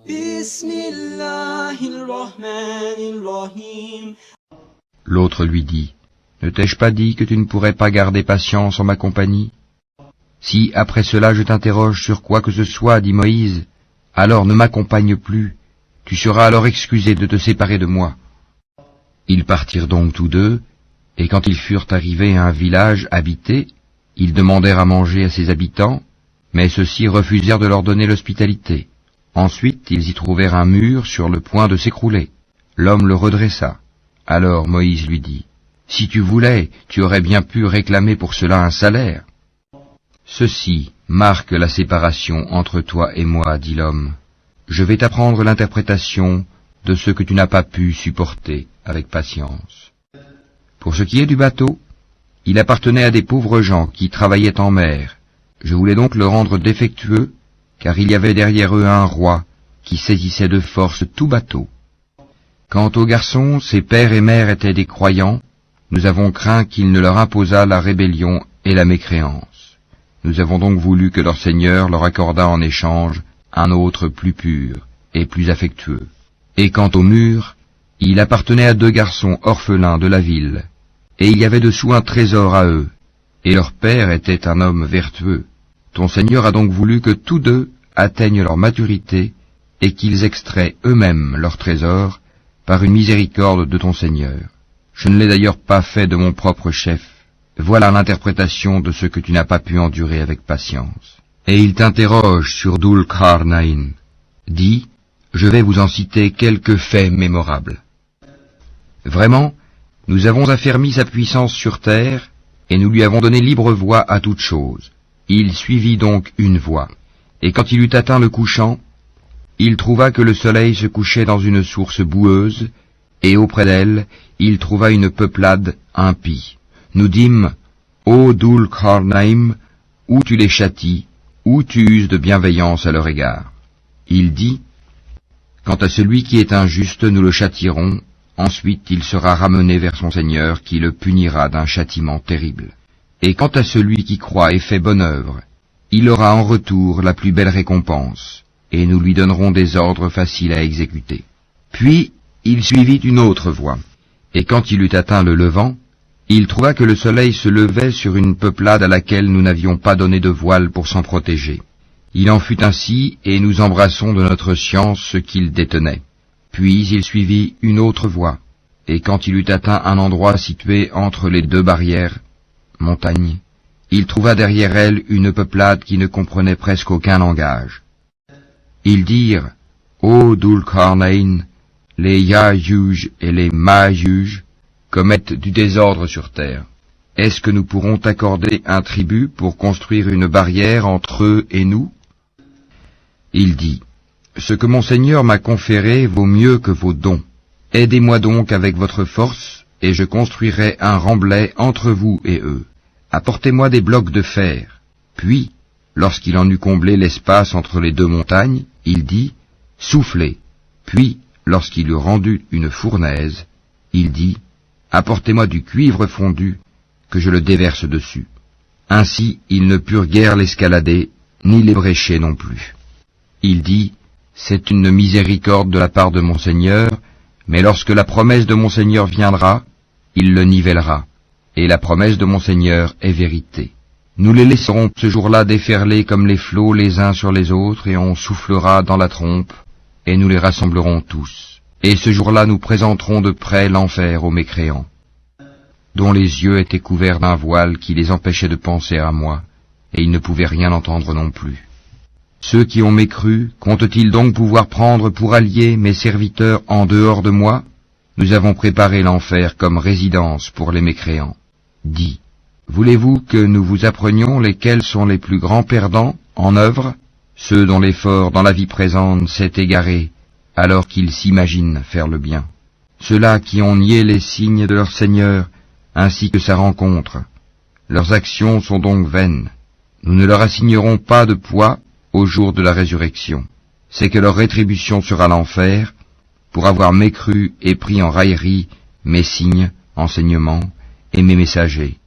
Bismillahirrahmanirrahim. L'autre lui dit, « Ne t'ai-je pas dit que tu ne pourrais pas garder patience en ma compagnie? Si après cela je t'interroge sur quoi que ce soit, dit Moïse, alors ne m'accompagne plus, tu seras alors excusé de te séparer de moi. » Ils partirent donc tous deux, et quand ils furent arrivés à un village habité, ils demandèrent à manger à ses habitants, mais ceux-ci refusèrent de leur donner l'hospitalité. Ensuite, ils y trouvèrent un mur sur le point de s'écrouler. L'homme le redressa. Alors Moïse lui dit, « Si tu voulais, tu aurais bien pu réclamer pour cela un salaire. » « Ceci marque la séparation entre toi et moi, dit l'homme. Je vais t'apprendre l'interprétation de ce que tu n'as pas pu supporter avec patience. Pour ce qui est du bateau, il appartenait à des pauvres gens qui travaillaient en mer. Je voulais donc le rendre défectueux, car il y avait derrière eux un roi qui saisissait de force tout bateau. Quant aux garçons, ses pères et mères étaient des croyants. Nous avons craint qu'il ne leur imposât la rébellion et la mécréance. Nous avons donc voulu que leur Seigneur leur accordât en échange un autre plus pur et plus affectueux. Et quant au mur, il appartenait à 2 garçons orphelins de la ville, et il y avait dessous un trésor à eux, et leur père était un homme vertueux. Ton Seigneur a donc voulu que tous 2 atteignent leur maturité, et qu'ils extraient eux-mêmes leur trésor par une miséricorde de ton Seigneur. Je ne l'ai d'ailleurs pas fait de mon propre chef. Voilà l'interprétation de ce que tu n'as pas pu endurer avec patience. Et il t'interroge sur Dhul Qarnayn. Dis, je vais vous en citer quelques faits mémorables. Vraiment, nous avons affermi sa puissance sur terre, et nous lui avons donné libre voie à toute chose. Il suivit donc une voie, et quand il eut atteint le couchant, il trouva que le soleil se couchait dans une source boueuse, et auprès d'elle, il trouva une peuplade impie. Nous dîmes, ô Dhul Qarnayn, ou tu les châties, ou tu uses de bienveillance à leur égard. Il dit, quant à celui qui est injuste, nous le châtierons, ensuite il sera ramené vers son Seigneur qui le punira d'un châtiment terrible. Et quant à celui qui croit et fait bonne œuvre, il aura en retour la plus belle récompense, et nous lui donnerons des ordres faciles à exécuter. Puis il suivit une autre voie, et quand il eut atteint le levant, il trouva que le soleil se levait sur une peuplade à laquelle nous n'avions pas donné de voile pour s'en protéger. Il en fut ainsi, et nous embrassons de notre science ce qu'il détenait. Puis il suivit une autre voie, et quand il eut atteint un endroit situé entre les 2 barrières, montagnes, il trouva derrière elle une peuplade qui ne comprenait presque aucun langage. Ils dirent, ô Dhul Qarnayn, les Ya'juj et les Ma'juj commettent du désordre sur terre. Est-ce que nous pourrons t'accorder un tribut pour construire une barrière entre eux et nous? Il dit, ce que mon Seigneur m'a conféré vaut mieux que vos dons. Aidez-moi donc avec votre force, et je construirai un remblai entre vous et eux. Apportez-moi des blocs de fer. Puis, lorsqu'il en eut comblé l'espace entre les 2 montagnes, il dit, soufflez. Puis, lorsqu'il eut rendu une fournaise, il dit, apportez-moi du cuivre fondu, que je le déverse dessus. Ainsi, ils ne purent guère l'escalader, ni l'ébrécher non plus. Il dit, c'est une miséricorde de la part de mon Seigneur, mais lorsque la promesse de mon Seigneur viendra, il le nivellera, et la promesse de mon Seigneur est vérité. Nous les laisserons ce jour-là déferler comme les flots les uns sur les autres, et on soufflera dans la trompe, et nous les rassemblerons tous. Et ce jour-là nous présenterons de près l'enfer aux mécréants, dont les yeux étaient couverts d'un voile qui les empêchait de penser à moi, et ils ne pouvaient rien entendre non plus. Ceux qui ont mécru, comptent-ils donc pouvoir prendre pour alliés mes serviteurs en dehors de moi? Nous avons préparé l'enfer comme résidence pour les mécréants. Dis, voulez-vous que nous vous apprenions lesquels sont les plus grands perdants en œuvre? Ceux dont l'effort dans la vie présente s'est égaré, alors qu'ils s'imaginent faire le bien. Ceux-là qui ont nié les signes de leur Seigneur, ainsi que sa rencontre. Leurs actions sont donc vaines. Nous ne leur assignerons pas de poids au jour de la résurrection. C'est que leur rétribution sera l'enfer, pour avoir mécru et pris en raillerie mes signes, enseignements et mes messagers.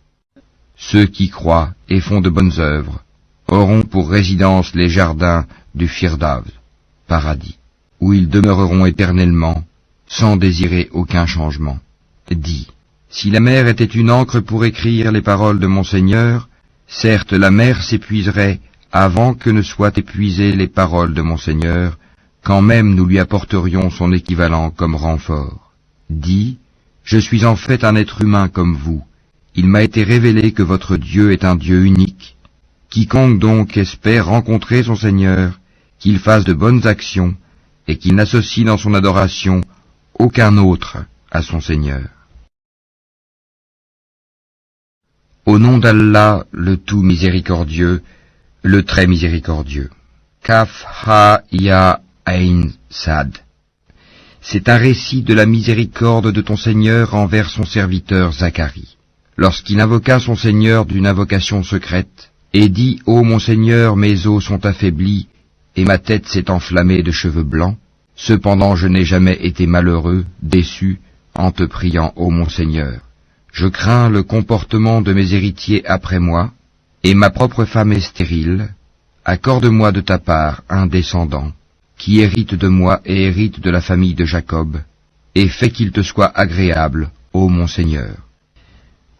Ceux qui croient et font de bonnes œuvres auront pour résidence les jardins du Firdaus, paradis. où ils demeureront éternellement, sans désirer aucun changement. Dis, si la mer était une encre pour écrire les paroles de mon Seigneur, certes la mer s'épuiserait avant que ne soient épuisées les paroles de mon Seigneur, quand même nous lui apporterions son équivalent comme renfort. Dis, je suis en fait un être humain comme vous. Il m'a été révélé que votre Dieu est un Dieu unique. Quiconque donc espère rencontrer son Seigneur, qu'il fasse de bonnes actions, et qu'il n'associe dans son adoration aucun autre à son Seigneur. Au nom d'Allah, le tout miséricordieux, le très miséricordieux. Kaf ha ya ain sad. C'est un récit de la miséricorde de ton Seigneur envers son serviteur Zacharie. Lorsqu'il invoqua son Seigneur d'une invocation secrète, et dit « Ô mon Seigneur, mes os sont affaiblis, et ma tête s'est enflammée de cheveux blancs. Cependant je n'ai jamais été malheureux, déçu, en te priant, ô mon Seigneur. Je crains le comportement de mes héritiers après moi, et ma propre femme est stérile. Accorde-moi de ta part un descendant, qui hérite de moi et hérite de la famille de Jacob, et fais qu'il te soit agréable, ô mon Seigneur.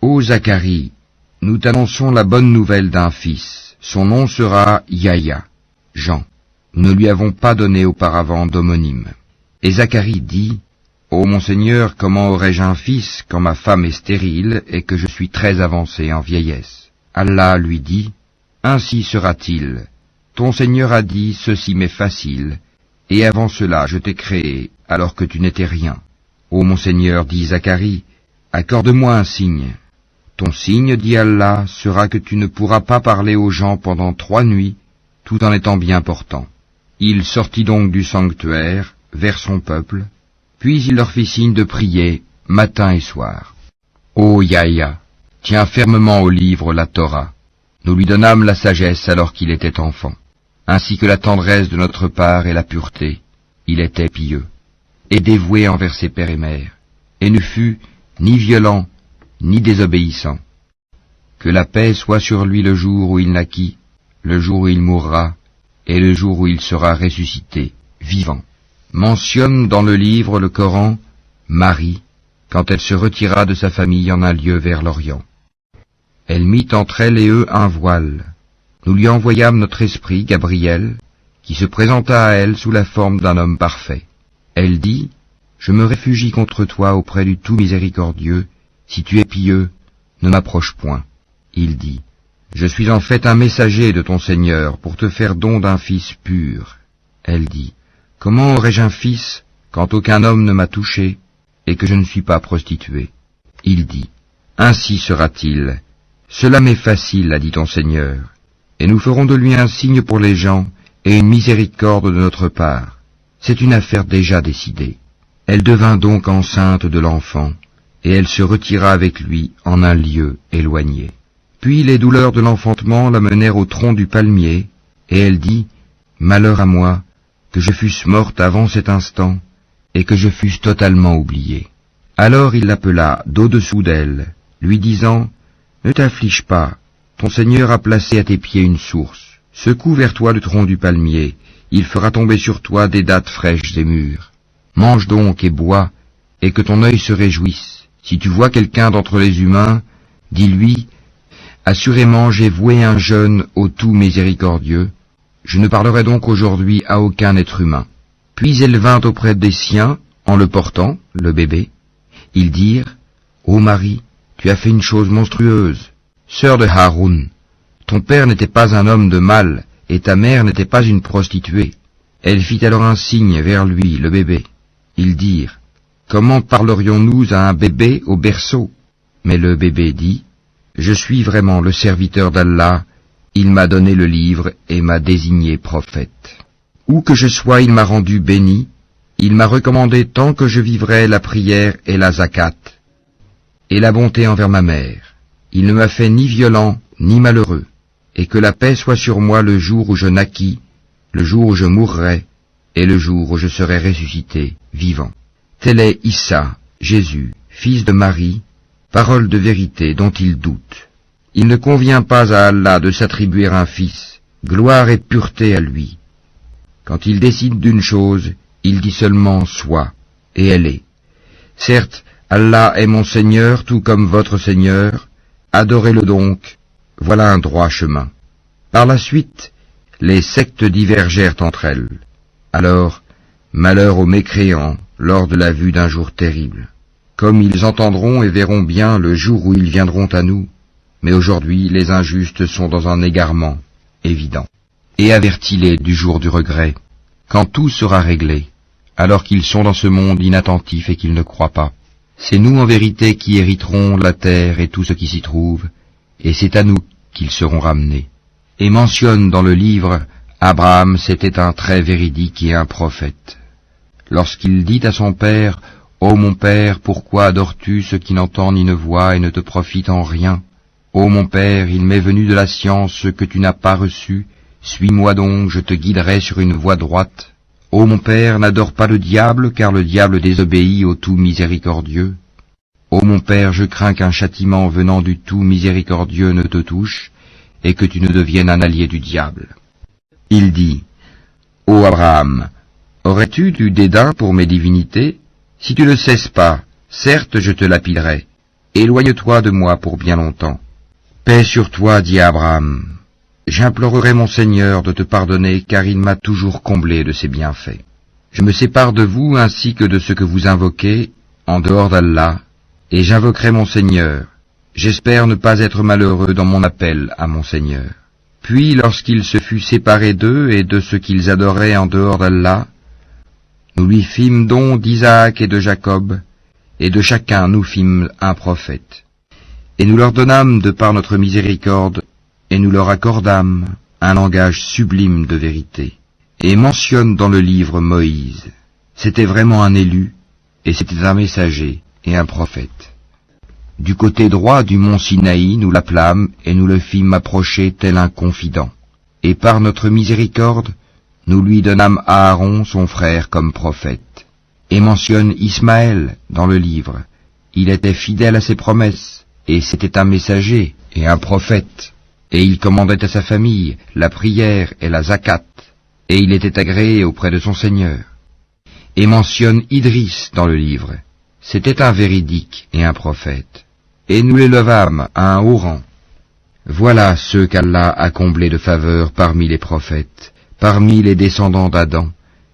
Ô Zacharie, nous t'annonçons la bonne nouvelle d'un fils. Son nom sera Yahya, Jean. Nous ne lui avons pas donné auparavant d'homonyme. Et Zacharie dit, Ô mon Seigneur, comment aurais-je un fils quand ma femme est stérile et que je suis très avancé en vieillesse? Allah lui dit, Ainsi sera-t-il. Ton Seigneur a dit, ceci m'est facile, et avant cela je t'ai créé, alors que tu n'étais rien. Ô mon Seigneur, dit Zacharie, accorde-moi un signe. Ton signe, dit Allah, sera que tu ne pourras pas parler aux gens pendant 3 nuits, tout en étant bien portant. Il sortit donc du sanctuaire, vers son peuple, puis il leur fit signe de prier, matin et soir. Ô Yahya, tiens fermement au livre la Torah. Nous lui donnâmes la sagesse alors qu'il était enfant, ainsi que la tendresse de notre part et la pureté. Il était pieux, et dévoué envers ses pères et mères, et ne fut ni violent, ni désobéissant. Que la paix soit sur lui le jour où il naquit, le jour où il mourra, et le jour où il sera ressuscité, vivant. Mentionne dans le livre le Coran, Marie, quand elle se retira de sa famille en un lieu vers l'Orient. Elle mit entre elle et eux un voile. Nous lui envoyâmes notre esprit, Gabriel, qui se présenta à elle sous la forme d'un homme parfait. Elle dit, je me réfugie contre toi auprès du tout miséricordieux, si tu es pieux, ne m'approche point. Il dit, je suis en fait un messager de ton Seigneur pour te faire don d'un fils pur. Elle dit, comment aurais-je un fils quand aucun homme ne m'a touché et que je ne suis pas prostituée? Il dit, ainsi sera-t-il. Cela m'est facile, a dit ton Seigneur, et nous ferons de lui un signe pour les gens et une miséricorde de notre part. C'est une affaire déjà décidée. Elle devint donc enceinte de l'enfant, et elle se retira avec lui en un lieu éloigné. Puis les douleurs de l'enfantement la menèrent au tronc du palmier, et elle dit, malheur à moi, que je fusse morte avant cet instant, et que je fusse totalement oubliée. Alors il l'appela d'au-dessous d'elle, lui disant, ne t'afflige pas, ton Seigneur a placé à tes pieds une source. Secoue vers toi le tronc du palmier, il fera tomber sur toi des dattes fraîches et mûres. Mange donc et bois, et que ton œil se réjouisse. Si tu vois quelqu'un d'entre les humains, dis-lui, assurément j'ai voué un jeûne au tout miséricordieux, je ne parlerai donc aujourd'hui à aucun être humain. Puis elle vint auprès des siens, en le portant, le bébé. Ils dirent, ô Marie, tu as fait une chose monstrueuse. Sœur de Haroun, ton père n'était pas un homme de mal, et ta mère n'était pas une prostituée. Elle fit alors un signe vers lui, le bébé. Ils dirent, comment parlerions-nous à un bébé au berceau? Mais le bébé dit, je suis vraiment le serviteur d'Allah, il m'a donné le livre et m'a désigné prophète. Où que je sois, il m'a rendu béni, il m'a recommandé tant que je vivrai la prière et la zakat, et la bonté envers ma mère. Il ne m'a fait ni violent, ni malheureux, et que la paix soit sur moi le jour où je naquis, le jour où je mourrai, et le jour où je serai ressuscité, vivant. Tel est Issa, Jésus, fils de Marie, parole de vérité dont il doute. Il ne convient pas à Allah de s'attribuer un fils, gloire et pureté à lui. Quand il décide d'une chose, Il dit seulement « Sois », et elle est. Certes, Allah est mon Seigneur tout comme votre Seigneur, adorez-le donc, voilà un droit chemin. Par la suite, les sectes divergèrent entre elles. Alors, malheur aux mécréants lors de la vue d'un jour terrible. Comme ils entendront et verront bien le jour où ils viendront à nous, mais aujourd'hui les injustes sont dans un égarement évident. Et avertis-les du jour du regret, quand tout sera réglé, alors qu'ils sont dans ce monde inattentif et qu'ils ne croient pas. C'est nous en vérité qui hériterons la terre et tout ce qui s'y trouve, et c'est à nous qu'ils seront ramenés. Et mentionne dans le livre, Abraham c'était un très véridique et un prophète. Lorsqu'il dit à son père, « Ô mon père, pourquoi adores-tu ce qui n'entend ni ne voit et ne te profite en rien? Ô mon père, il m'est venu de la science ce que tu n'as pas reçu, suis-moi donc, je te guiderai sur une voie droite. Ô mon père, n'adore pas le diable, car le diable désobéit au tout miséricordieux. Ô mon père, je crains qu'un châtiment venant du tout miséricordieux ne te touche, et que tu ne deviennes un allié du diable. » Il dit, « Ô Abraham, aurais-tu du dédain pour mes divinités? Si tu ne cesses pas, certes je te lapiderai. Éloigne-toi de moi pour bien longtemps. » Paix sur toi, dit Abraham. J'implorerai mon Seigneur de te pardonner, car il m'a toujours comblé de ses bienfaits. Je me sépare de vous ainsi que de ce que vous invoquez, en dehors d'Allah, et j'invoquerai mon Seigneur. J'espère ne pas être malheureux dans mon appel à mon Seigneur. Puis, lorsqu'il se fut séparé d'eux et de ce qu'ils adoraient en dehors d'Allah, nous lui fîmes don d'Isaac et de Jacob, et de chacun nous fîmes un prophète. Et nous leur donnâmes de par notre miséricorde, et nous leur accordâmes un langage sublime de vérité. Et mentionne dans le livre Moïse. C'était vraiment un élu, et c'était un messager et un prophète. Du côté droit du mont Sinaï, nous l'appelâmes, et nous le fîmes approcher tel un confident. Et par notre miséricorde, nous lui donnâmes Aaron, son frère, comme prophète. Et mentionne Ismaël dans le livre. Il était fidèle à ses promesses, et c'était un messager et un prophète. Et il commandait à sa famille la prière et la zakat, et il était agréé auprès de son Seigneur. Et mentionne Idris dans le livre. C'était un véridique et un prophète. Et nous l'élevâmes à un haut rang. Voilà ceux qu'Allah a comblés de faveur parmi les prophètes, parmi les descendants d'Adam,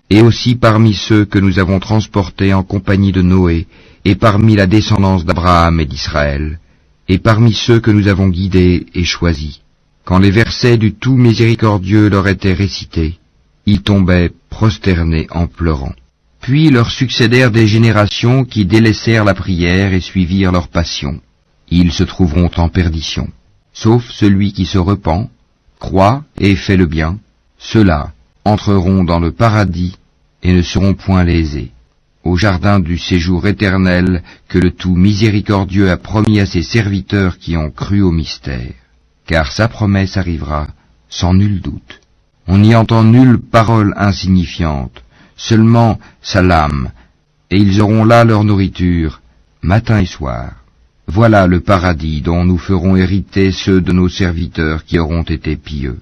et aussi parmi ceux que nous avons transportés en compagnie de Noé, et parmi la descendance d'Abraham et d'Israël, et parmi ceux que nous avons guidés et choisis. Quand les versets du tout miséricordieux leur étaient récités, ils tombaient prosternés en pleurant. Puis leur succédèrent des générations qui délaissèrent la prière et suivirent leur passion. Ils se trouveront en perdition. Sauf celui qui se repent, croit et fait le bien, ceux-là entreront dans le paradis et ne seront point lésés, au jardin du séjour éternel que le tout miséricordieux a promis à ses serviteurs qui ont cru au mystère. Car sa promesse arrivera sans nul doute. On n'y entend nulle parole insignifiante, seulement salam, et ils auront là leur nourriture, matin et soir. Voilà le paradis dont nous ferons hériter ceux de nos serviteurs qui auront été pieux.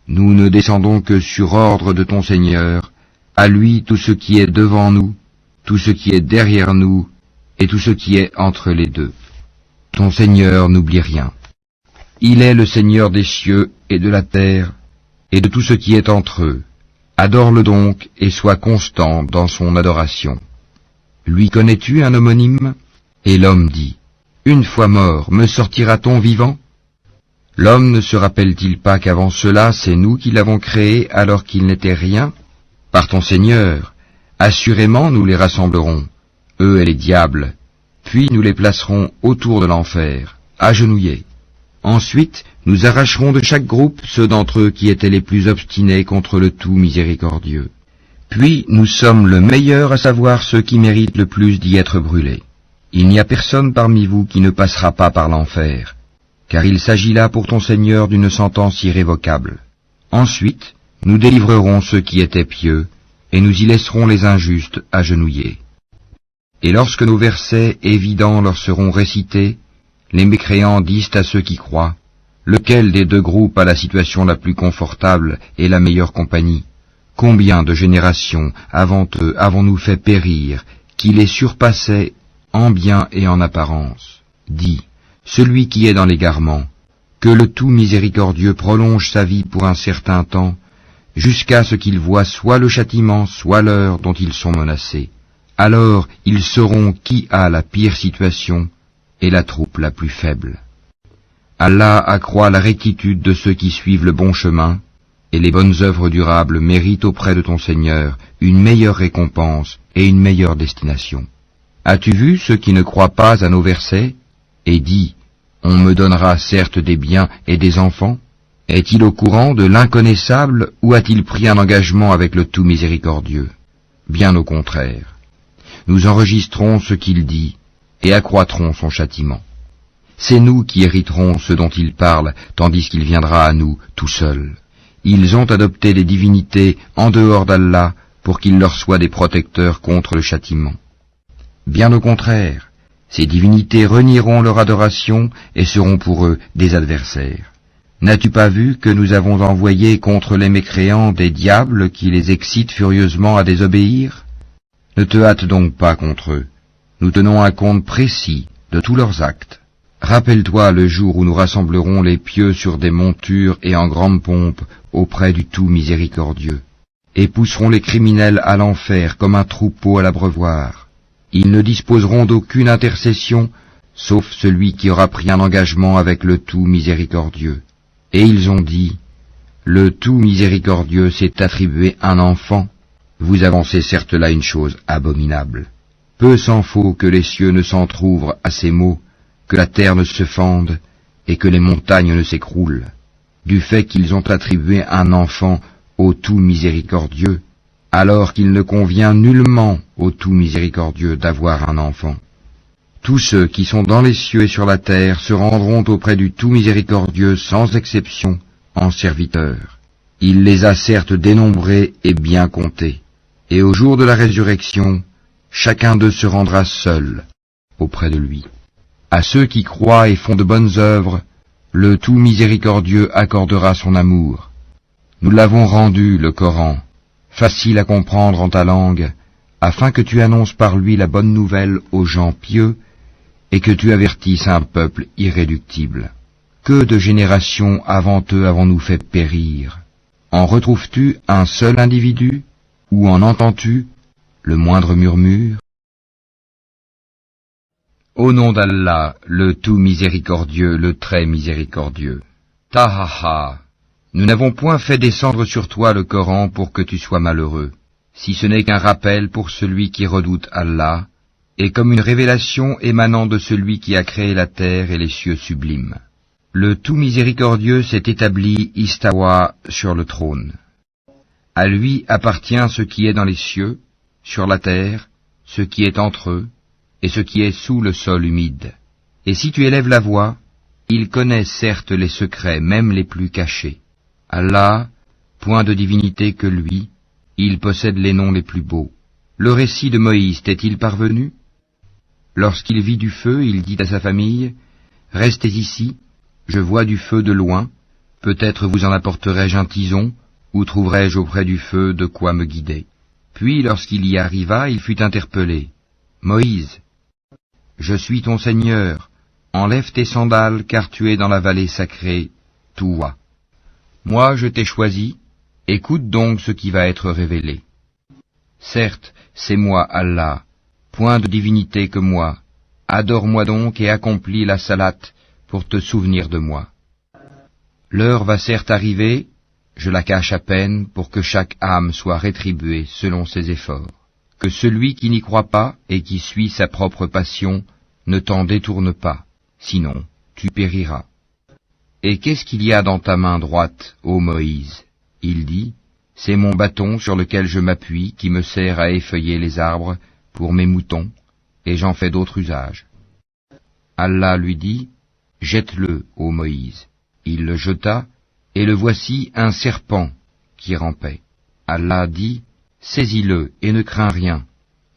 Nous ne descendons que sur ordre de ton Seigneur, à lui tout ce qui est devant nous, tout ce qui est derrière nous, et tout ce qui est entre les deux. Ton Seigneur n'oublie rien. Il est le Seigneur des cieux et de la terre, et de tout ce qui est entre eux. Adore-le donc, et sois constant dans son adoration. Lui connais-tu un homonyme? Et l'homme dit, une fois mort, me sortira-t-on vivant? L'homme ne se rappelle-t-il pas qu'avant cela, c'est nous qui l'avons créé alors qu'il n'était rien? Par ton Seigneur, assurément nous les rassemblerons, eux et les diables, puis nous les placerons autour de l'enfer, agenouillés. Ensuite, nous arracherons de chaque groupe ceux d'entre eux qui étaient les plus obstinés contre le tout miséricordieux. Puis nous sommes le meilleur, à savoir ceux qui méritent le plus d'y être brûlés. Il n'y a personne parmi vous qui ne passera pas par l'enfer, car il s'agit là pour ton Seigneur d'une sentence irrévocable. Ensuite, nous délivrerons ceux qui étaient pieux, et nous y laisserons les injustes agenouillés. Et lorsque nos versets évidents leur seront récités, les mécréants disent à ceux qui croient, lequel des deux groupes a la situation la plus confortable et la meilleure compagnie? Combien de générations avant eux avons-nous fait périr, qui les surpassaient en bien et en apparence? Dis, celui qui est dans l'égarement, que le tout miséricordieux prolonge sa vie pour un certain temps, jusqu'à ce qu'ils voient soit le châtiment, soit l'heure dont ils sont menacés. Alors ils sauront qui a la pire situation et la troupe la plus faible. Allah accroît la rectitude de ceux qui suivent le bon chemin, et les bonnes œuvres durables méritent auprès de ton Seigneur une meilleure récompense et une meilleure destination. As-tu vu ceux qui ne croient pas à nos versets, et dis, on me donnera certes des biens et des enfants? Est-il au courant de l'inconnaissable ou a-t-il pris un engagement avec le tout miséricordieux? Bien au contraire. Nous enregistrons ce qu'il dit et accroîtrons son châtiment. C'est nous qui hériterons ce dont il parle, tandis qu'il viendra à nous tout seul. Ils ont adopté des divinités en dehors d'Allah pour qu'ils leur soient des protecteurs contre le châtiment. Bien au contraire, ces divinités renieront leur adoration et seront pour eux des adversaires. N'as-tu pas vu que nous avons envoyé contre les mécréants des diables qui les excitent furieusement à désobéir? Ne te hâte donc pas contre eux. Nous tenons un compte précis de tous leurs actes. Rappelle-toi le jour où nous rassemblerons les pieux sur des montures et en grande pompe auprès du tout miséricordieux, et pousseront les criminels à l'enfer comme un troupeau à l'abreuvoir. Ils ne disposeront d'aucune intercession, sauf celui qui aura pris un engagement avec le tout miséricordieux. Et ils ont dit, le tout miséricordieux s'est attribué un enfant. Vous avancez certes là une chose abominable. Peu s'en faut que les cieux ne s'entr'ouvrent à ces mots, que la terre ne se fende et que les montagnes ne s'écroulent, du fait qu'ils ont attribué un enfant au tout miséricordieux, alors qu'il ne convient nullement au tout miséricordieux d'avoir un enfant. Tous ceux qui sont dans les cieux et sur la terre se rendront auprès du tout miséricordieux sans exception en serviteurs. Il les a certes dénombrés et bien comptés, et au jour de la résurrection, chacun d'eux se rendra seul auprès de lui. À ceux qui croient et font de bonnes œuvres, le tout miséricordieux accordera son amour. Nous l'avons rendu, le Coran, facile à comprendre en ta langue, afin que tu annonces par lui la bonne nouvelle aux gens pieux et que tu avertisses un peuple irréductible. Que de générations avant eux avons-nous fait périr? En retrouves-tu un seul individu, ou en entends-tu le moindre murmure? Au nom d'Allah, le tout miséricordieux, le très miséricordieux. Tahaha, nous n'avons point fait descendre sur toi le Coran pour que tu sois malheureux, si ce n'est qu'un rappel pour celui qui redoute Allah, et comme une révélation émanant de celui qui a créé la terre et les cieux sublimes. Le tout miséricordieux s'est établi istawa sur le trône. À lui appartient ce qui est dans les cieux, sur la terre, ce qui est entre eux, et ce qui est sous le sol humide. Et si tu élèves la voix, il connaît certes les secrets, même les plus cachés. Allah, point de divinité que lui, il possède les noms les plus beaux. Le récit de Moïse t'est-il parvenu? Lorsqu'il vit du feu, il dit à sa famille, « Restez ici, je vois du feu de loin, peut-être vous en apporterai-je un tison, ou trouverai-je auprès du feu de quoi me guider. » Puis lorsqu'il y arriva, il fut interpellé. « Moïse, je suis ton Seigneur, enlève tes sandales car tu es dans la vallée sacrée, Touwa. Moi je t'ai choisi, écoute donc ce qui va être révélé. Certes, c'est moi Allah, point de divinité que moi, adore-moi donc et accomplis la salate pour te souvenir de moi. L'heure va certes arriver, je la cache à peine pour que chaque âme soit rétribuée selon ses efforts. Que celui qui n'y croit pas et qui suit sa propre passion ne t'en détourne pas, sinon tu périras. Et qu'est-ce qu'il y a dans ta main droite, ô Moïse? Il dit, c'est mon bâton sur lequel je m'appuie qui me sert à effeuiller les arbres pour mes moutons, et j'en fais d'autres usages. Allah lui dit, jette-le, ô Moïse. Il le jeta, et le voici un serpent qui rampait. Allah dit, saisis-le et ne crains rien,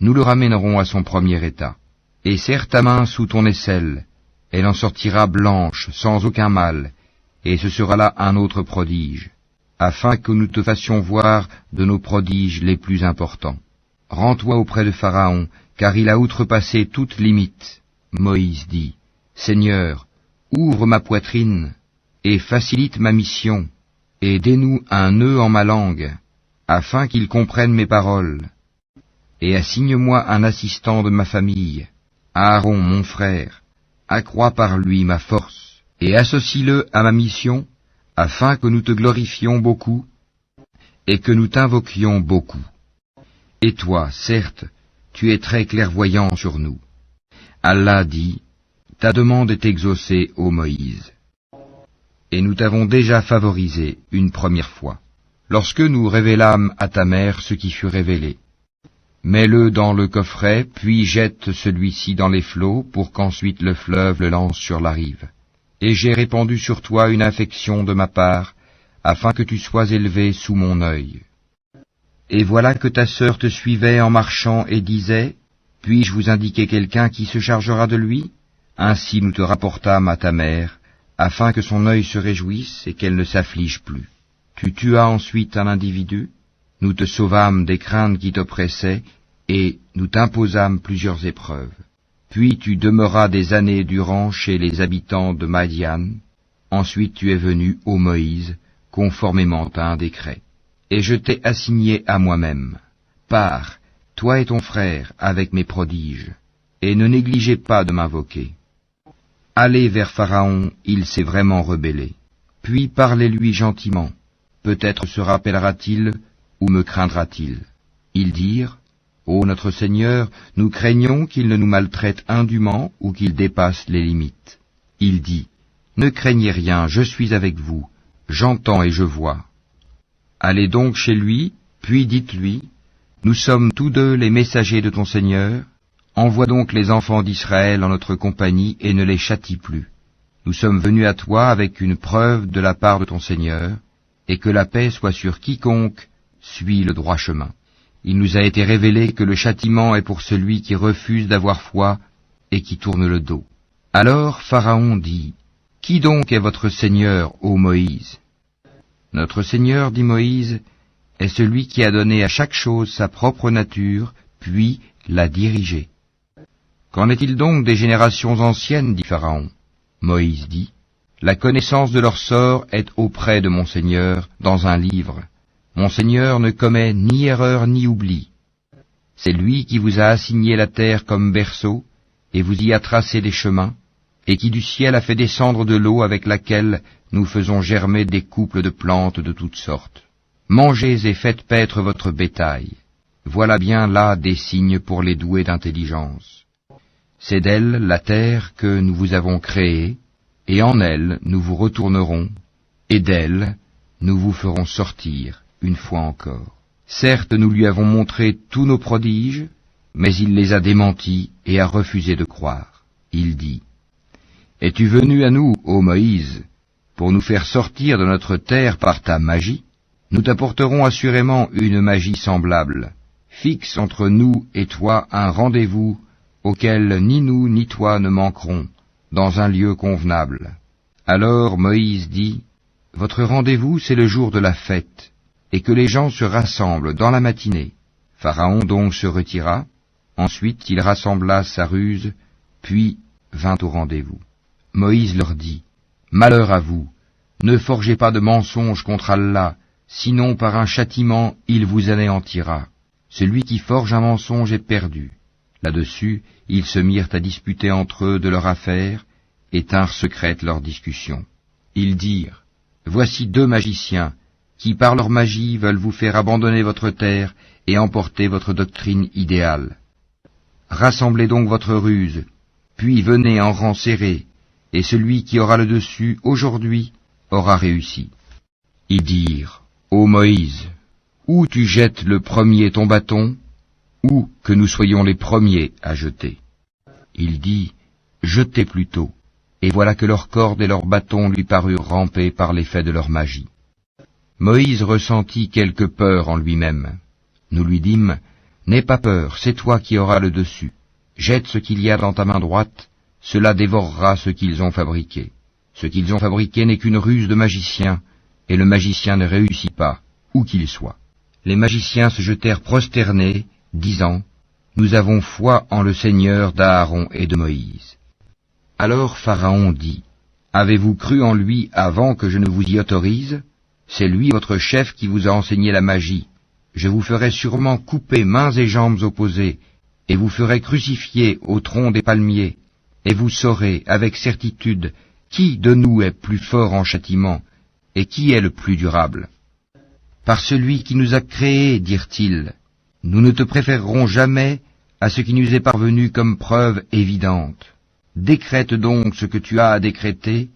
nous le ramènerons à son premier état. Et serre ta main sous ton aisselle, elle en sortira blanche, sans aucun mal, et ce sera là un autre prodige. afin que nous te fassions voir de nos prodiges les plus importants. Rends-toi auprès de Pharaon, car il a outrepassé toute limite. Moïse dit, Seigneur, ouvre ma poitrine, et facilite ma mission, et dénoue un nœud en ma langue, afin qu'il comprenne mes paroles. Et assigne-moi un assistant de ma famille, Aaron mon frère, accrois par lui ma force, et associe-le à ma mission, afin que nous te glorifions beaucoup, et que nous t'invoquions beaucoup. Et toi, certes, tu es très clairvoyant sur nous. Allah dit, ta demande est exaucée, ô Moïse. Et nous t'avons déjà favorisé une première fois, lorsque nous révélâmes à ta mère ce qui fut révélé. Mets-le dans le coffret, puis jette celui-ci dans les flots, pour qu'ensuite le fleuve le lance sur la rive. Et j'ai répandu sur toi une affection de ma part, afin que tu sois élevé sous mon œil. Et voilà que ta sœur te suivait en marchant et disait, puis-je vous indiquer quelqu'un qui se chargera de lui? Ainsi nous te rapportâmes à ta mère, afin que son œil se réjouisse et qu'elle ne s'afflige plus. Tu tuas ensuite un individu, nous te sauvâmes des craintes qui t'oppressaient, et nous t'imposâmes plusieurs épreuves. Puis tu demeuras des années durant chez les habitants de Madian. Ensuite tu es venu, ô Moïse, conformément à un décret. Et je t'ai assigné à moi-même. Pars, toi et ton frère, avec mes prodiges, et ne négligez pas de m'invoquer. Allez vers Pharaon, il s'est vraiment rebellé. Puis parlez-lui gentiment. Peut-être se rappellera-t-il, ou me craindra-t-il. Ils dirent, ô notre Seigneur, nous craignons qu'il ne nous maltraite indûment ou qu'il dépasse les limites. Il dit, ne craignez rien, je suis avec vous, j'entends et je vois. Allez donc chez lui, puis dites-lui, nous sommes tous deux les messagers de ton Seigneur, envoie donc les enfants d'Israël en notre compagnie et ne les châtie plus. Nous sommes venus à toi avec une preuve de la part de ton Seigneur, et que la paix soit sur quiconque suit le droit chemin. Il nous a été révélé que le châtiment est pour celui qui refuse d'avoir foi et qui tourne le dos. Alors Pharaon dit, qui donc est votre Seigneur, ô Moïse? Notre Seigneur, dit Moïse, est celui qui a donné à chaque chose sa propre nature, puis l'a dirigée. Qu'en est-il donc des générations anciennes, dit Pharaon? Moïse dit, la connaissance de leur sort est auprès de mon Seigneur dans un livre. Mon Seigneur ne commet ni erreur ni oubli. C'est lui qui vous a assigné la terre comme berceau, et vous y a tracé des chemins, et qui du ciel a fait descendre de l'eau avec laquelle nous faisons germer des couples de plantes de toutes sortes. Mangez et faites paître votre bétail. Voilà bien là des signes pour les doués d'intelligence. C'est d'elle, la terre, que nous vous avons créée, et en elle nous vous retournerons, et d'elle nous vous ferons sortir, une fois encore. Certes, nous lui avons montré tous nos prodiges, mais il les a démentis et a refusé de croire. Il dit, « Es-tu venu à nous, ô Moïse, pour nous faire sortir de notre terre par ta magie? Nous t'apporterons assurément une magie semblable. Fixe entre nous et toi un rendez-vous auquel ni nous ni toi ne manquerons, dans un lieu convenable. » Alors Moïse dit, « Votre rendez-vous, c'est le jour de la fête, et que les gens se rassemblent dans la matinée. » Pharaon donc se retira, ensuite il rassembla sa ruse, puis vint au rendez-vous. Moïse leur dit, « Malheur à vous, ne forgez pas de mensonges contre Allah, sinon par un châtiment il vous anéantira. Celui qui forge un mensonge est perdu. » Là-dessus, ils se mirent à disputer entre eux de leur affaire, et tinrent secrète leur discussion. Ils dirent, « Voici deux magiciens, qui par leur magie veulent vous faire abandonner votre terre et emporter votre doctrine idéale. Rassemblez donc votre ruse, puis venez en rang serré, et celui qui aura le dessus aujourd'hui aura réussi. » Ils dirent, « Ô Moïse, ou tu jettes le premier ton bâton, ou que nous soyons les premiers à jeter. » Il dit, « Jetez plutôt. » Et voilà que leurs cordes et leurs bâtons lui parurent ramper par l'effet de leur magie. Moïse ressentit quelque peur en lui-même. Nous lui dîmes, « N'aie pas peur, c'est toi qui auras le dessus. Jette ce qu'il y a dans ta main droite, cela dévorera ce qu'ils ont fabriqué. Ce qu'ils ont fabriqué n'est qu'une ruse de magicien, et le magicien ne réussit pas, où qu'il soit. Les magiciens se jetèrent prosternés, disant, « Nous avons foi en le Seigneur d'Aaron et de Moïse. » Alors Pharaon dit, « Avez-vous cru en lui avant que je ne vous y autorise? C'est lui votre chef qui vous a enseigné la magie. Je vous ferai sûrement couper mains et jambes opposées, et vous ferai crucifier au tronc des palmiers, et vous saurez avec certitude qui de nous est plus fort en châtiment, et qui est le plus durable. Par celui qui nous a créés, dirent-ils, nous ne te préférerons jamais à ce qui nous est parvenu comme preuve évidente. Décrète donc ce que tu as à décréter,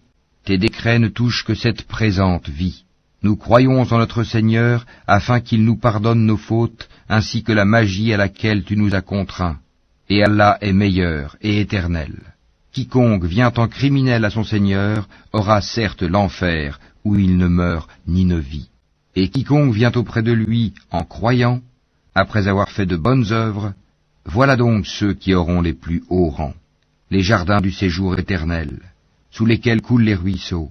tes décrets ne touchent que cette présente vie. Nous croyons en notre Seigneur afin qu'il nous pardonne nos fautes ainsi que la magie à laquelle tu nous as contraints. Et Allah est meilleur et éternel. Quiconque vient en criminel à son Seigneur aura certes l'enfer où il ne meurt ni ne vit. Et quiconque vient auprès de lui en croyant, après avoir fait de bonnes œuvres, voilà donc ceux qui auront les plus hauts rangs, les jardins du séjour éternel, sous lesquels coulent les ruisseaux,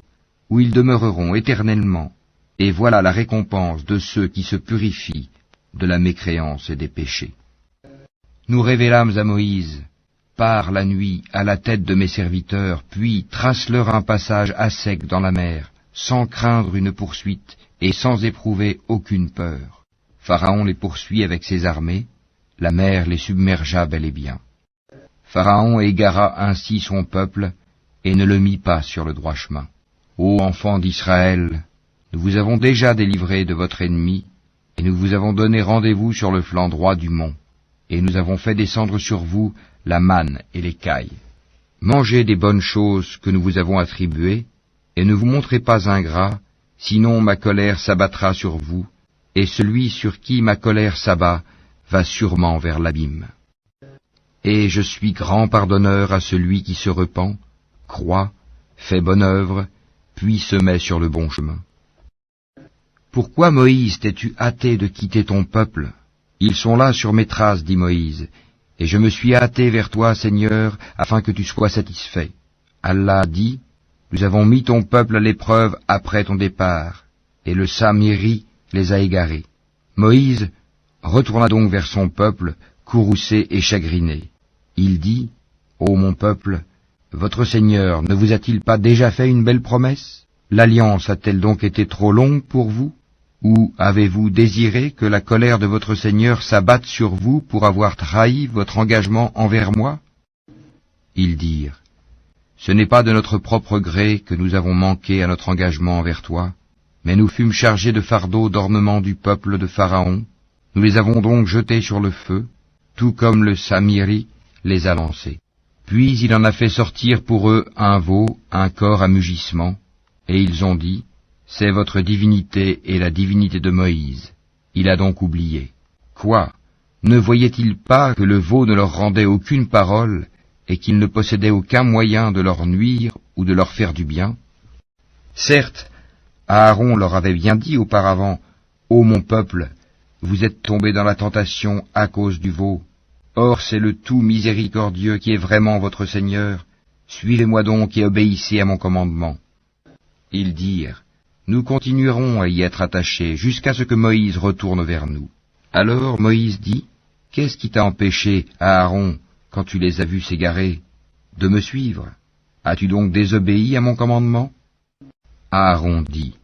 où ils demeureront éternellement, et voilà la récompense de ceux qui se purifient de la mécréance et des péchés. Nous révélâmes à Moïse, pars la nuit à la tête de mes serviteurs, puis trace-leur un passage à sec dans la mer, sans craindre une poursuite et sans éprouver aucune peur. Pharaon les poursuit avec ses armées, la mer les submergea bel et bien. Pharaon égara ainsi son peuple et ne le mit pas sur le droit chemin. Ô enfants d'Israël, nous vous avons déjà délivrés de votre ennemi, et nous vous avons donné rendez-vous sur le flanc droit du mont, et nous avons fait descendre sur vous la manne et l'écaille. Mangez des bonnes choses que nous vous avons attribuées, et ne vous montrez pas ingrats, sinon ma colère s'abattra sur vous, et celui sur qui ma colère s'abat va sûrement vers l'abîme. Et je suis grand pardonneur à celui qui se repent, croit, fait bonne œuvre, puis se met sur le bon chemin. Pourquoi, Moïse, t'es-tu hâté de quitter ton peuple? Ils sont là sur mes traces, dit Moïse, et je me suis hâté vers toi, Seigneur, afin que tu sois satisfait. Allah dit, nous avons mis ton peuple à l'épreuve après ton départ, et le Samiri les a égarés. Moïse retourna donc vers son peuple, courroucé et chagriné. Il dit, ô mon peuple, votre Seigneur ne vous a-t-il pas déjà fait une belle promesse? L'alliance a-t-elle donc été trop longue pour vous? Ou avez-vous désiré que la colère de votre Seigneur s'abatte sur vous pour avoir trahi votre engagement envers moi? Ils dirent, ce n'est pas de notre propre gré que nous avons manqué à notre engagement envers toi, mais nous fûmes chargés de fardeaux d'ornement du peuple de Pharaon, nous les avons donc jetés sur le feu, tout comme le Samiri les a lancés. Puis il en a fait sortir pour eux un veau, un corps à mugissement, et ils ont dit, c'est votre divinité et la divinité de Moïse. Il a donc oublié. Quoi? Ne voyait-il pas que le veau ne leur rendait aucune parole, et qu'il ne possédait aucun moyen de leur nuire ou de leur faire du bien? Certes, Aaron leur avait bien dit auparavant, ô mon peuple, vous êtes tombés dans la tentation à cause du veau. Or c'est le tout miséricordieux qui est vraiment votre Seigneur. Suivez-moi donc et obéissez à mon commandement. Ils dirent, nous continuerons à y être attachés jusqu'à ce que Moïse retourne vers nous. Alors Moïse dit, qu'est-ce qui t'a empêché, Aaron, quand tu les as vus s'égarer, de me suivre? As-tu donc désobéi à mon commandement? Aaron dit,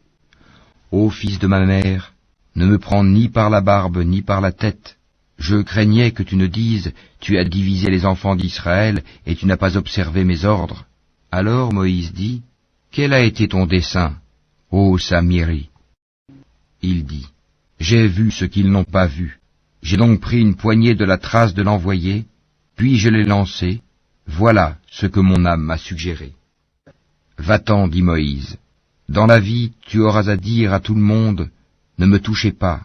ô fils de ma mère, ne me prends ni par la barbe ni par la tête. Je craignais que tu ne dises, tu as divisé les enfants d'Israël et tu n'as pas observé mes ordres. Alors Moïse dit, quel a été ton dessein, ô Samiri? Il dit, j'ai vu ce qu'ils n'ont pas vu. J'ai donc pris une poignée de la trace de l'envoyé, puis je l'ai lancé. Voilà ce que mon âme m'a suggéré. Va-t'en, dit Moïse. Dans la vie, tu auras à dire à tout le monde, ne me touchez pas,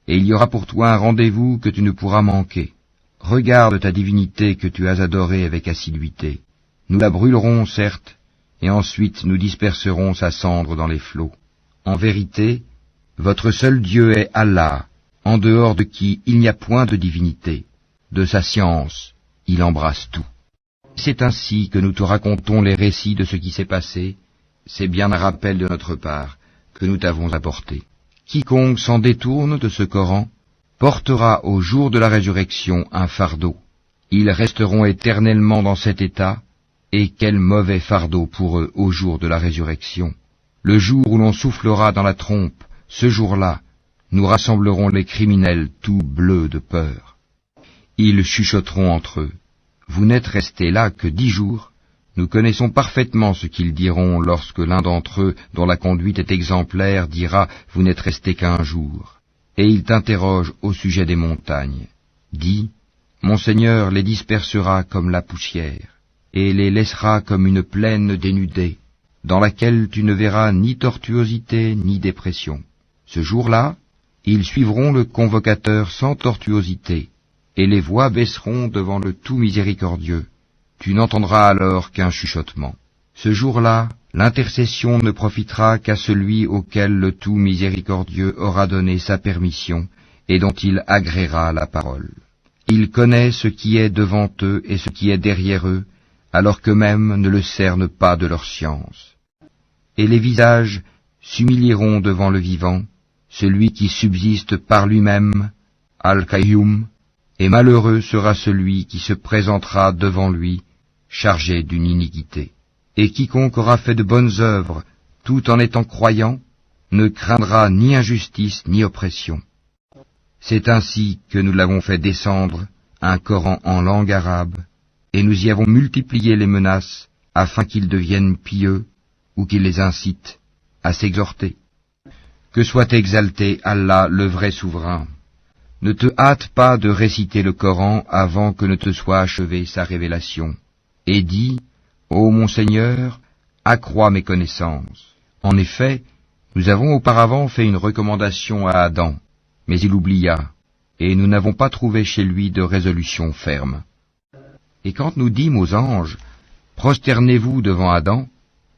et il y aura pour toi un rendez-vous que tu ne pourras manquer. Regarde ta divinité que tu as adorée avec assiduité. Nous la brûlerons, certes, et ensuite nous disperserons sa cendre dans les flots. En vérité, votre seul Dieu est Allah, en dehors de qui il n'y a point de divinité. De sa science, il embrasse tout. C'est ainsi que nous te racontons les récits de ce qui s'est passé. C'est bien un rappel de notre part, que nous t'avons apporté. Quiconque s'en détourne de ce Coran portera au jour de la résurrection un fardeau. Ils resteront éternellement dans cet état, et quel mauvais fardeau pour eux au jour de la résurrection. Le jour où l'on soufflera dans la trompe, ce jour-là, nous rassemblerons les criminels tout bleus de peur. Ils chuchoteront entre eux. Vous n'êtes restés là que 10 jours. Nous connaissons parfaitement ce qu'ils diront lorsque l'un d'entre eux, dont la conduite est exemplaire, dira « Vous n'êtes restés qu'un jour ». Et il t'interroge au sujet des montagnes. Dis « Mon Seigneur les dispersera comme la poussière, et les laissera comme une plaine dénudée, dans laquelle tu ne verras ni tortuosité ni dépression. Ce jour-là, ils suivront le convocateur sans tortuosité, et les voix baisseront devant le tout miséricordieux. Tu n'entendras alors qu'un chuchotement. Ce jour-là, l'intercession ne profitera qu'à celui auquel le tout miséricordieux aura donné sa permission et dont il agréera la parole. Il connaît ce qui est devant eux et ce qui est derrière eux, alors qu'eux-mêmes ne le cernent pas de leur science. Et les visages s'humilieront devant le vivant, celui qui subsiste par lui-même, Al-Qayyum, et malheureux sera celui qui se présentera devant lui, chargé d'une iniquité. Et quiconque aura fait de bonnes œuvres, tout en étant croyant, ne craindra ni injustice ni oppression. C'est ainsi que nous l'avons fait descendre, un Coran en langue arabe, et nous y avons multiplié les menaces, afin qu'ils deviennent pieux, ou qu'ils les incitent à s'exhorter. Que soit exalté Allah le vrai souverain. Ne te hâte pas de réciter le Coran avant que ne te soit achevée sa révélation. Et dis, ô mon Seigneur, accrois mes connaissances. En effet, nous avons auparavant fait une recommandation à Adam, mais il oublia, et nous n'avons pas trouvé chez lui de résolution ferme. Et quand nous dîmes aux anges, prosternez-vous devant Adam,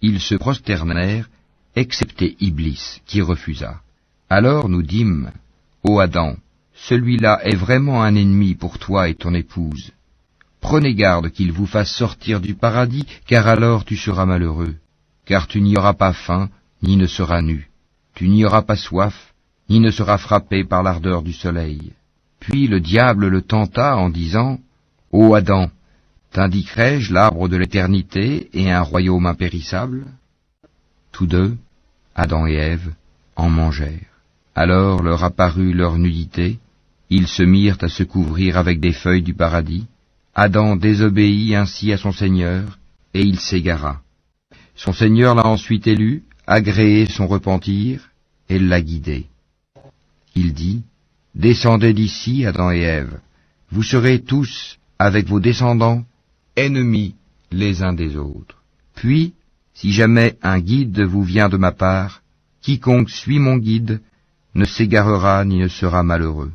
ils se prosternèrent, excepté Iblis, qui refusa. Alors nous dîmes, ô Adam, celui-là est vraiment un ennemi pour toi et ton épouse. Prenez garde qu'il vous fasse sortir du paradis, car alors tu seras malheureux, car tu n'y auras pas faim, ni ne seras nu. Tu n'y auras pas soif, ni ne seras frappé par l'ardeur du soleil. Puis le diable le tenta en disant, ô Adam, t'indiquerai-je l'arbre de l'éternité et un royaume impérissable? Tous deux, Adam et Ève, en mangèrent. Alors leur apparut leur nudité, ils se mirent à se couvrir avec des feuilles du paradis. Adam désobéit ainsi à son Seigneur, et il s'égara. Son Seigneur l'a ensuite élu, agréé son repentir, et l'a guidé. Il dit, « Descendez d'ici, Adam et Ève, vous serez tous, avec vos descendants, ennemis les uns des autres. Puis, si jamais un guide vous vient de ma part, quiconque suit mon guide ne s'égarera ni ne sera malheureux.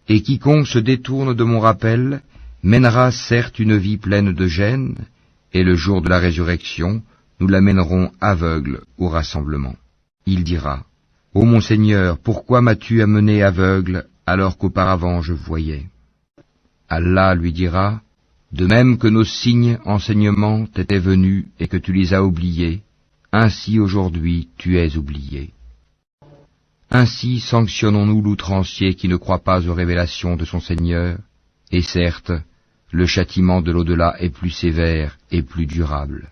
Et quiconque se détourne de mon rappel mènera certes une vie pleine de gêne, et le jour de la résurrection, nous l'amènerons aveugle au rassemblement. Il dira, « Ô mon Seigneur, pourquoi m'as-tu amené aveugle alors qu'auparavant je voyais ?» Allah lui dira, « De même que nos signes enseignements t'étaient venus et que tu les as oubliés, ainsi aujourd'hui tu es oublié. » Ainsi sanctionnons-nous l'outrancier qui ne croit pas aux révélations de son Seigneur, et certes, le châtiment de l'au-delà est plus sévère et plus durable.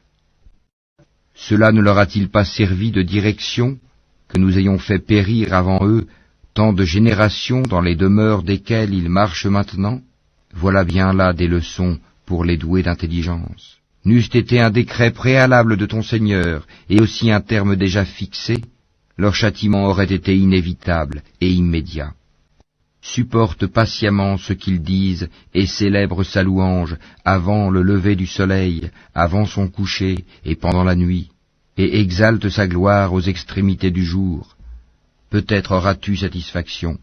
Cela ne leur a-t-il pas servi de direction que nous ayons fait périr avant eux tant de générations dans les demeures desquelles ils marchent maintenant? Voilà bien là des leçons pour les doués d'intelligence. N'eût été un décret préalable de ton Seigneur et aussi un terme déjà fixé, leur châtiment aurait été inévitable et immédiat. Supporte patiemment ce qu'ils disent et célèbre sa louange avant le lever du soleil, avant son coucher et pendant la nuit, et exalte sa gloire aux extrémités du jour. Peut-être auras-tu satisfaction.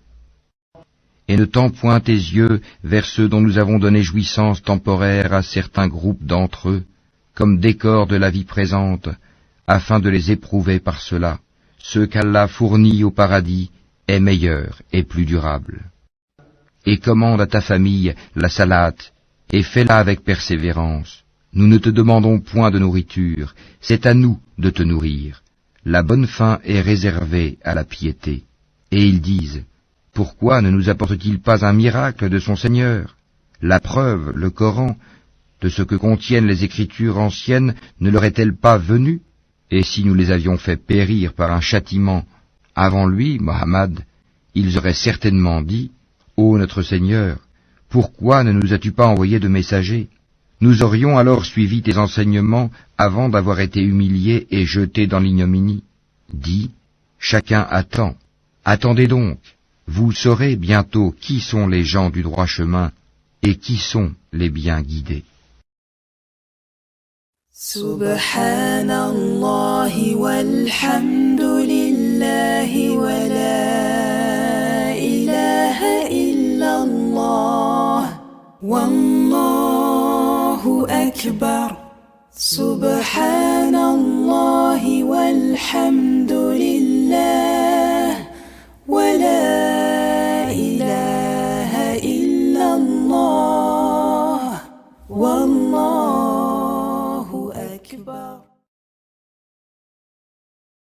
Et ne tends point tes yeux vers ceux dont nous avons donné jouissance temporaire à certains groupes d'entre eux, comme décor de la vie présente, afin de les éprouver par cela. Ce qu'Allah fournit au paradis est meilleur et plus durable. Et commande à ta famille la salate, et fais-la avec persévérance. Nous ne te demandons point de nourriture, c'est à nous de te nourrir. la bonne fin est réservée à la piété. Et ils disent, pourquoi ne nous apporte-t-il pas un miracle de son Seigneur? La preuve, le Coran, de ce que contiennent les Écritures anciennes ne leur est-elle pas venue? Et si nous les avions fait périr par un châtiment avant lui, Mohammed, ils auraient certainement dit, ô notre Seigneur, pourquoi ne nous as-tu pas envoyé de messagers? Nous aurions alors suivi tes enseignements avant d'avoir été humiliés et jetés dans l'ignominie. Dis, chacun attend. Attendez donc, vous saurez bientôt qui sont les gens du droit chemin et qui sont les bien guidés. Subhanallah walhamdulillah wa la ilaha illallah wallahu akbar. Subhanallah walhamdulillah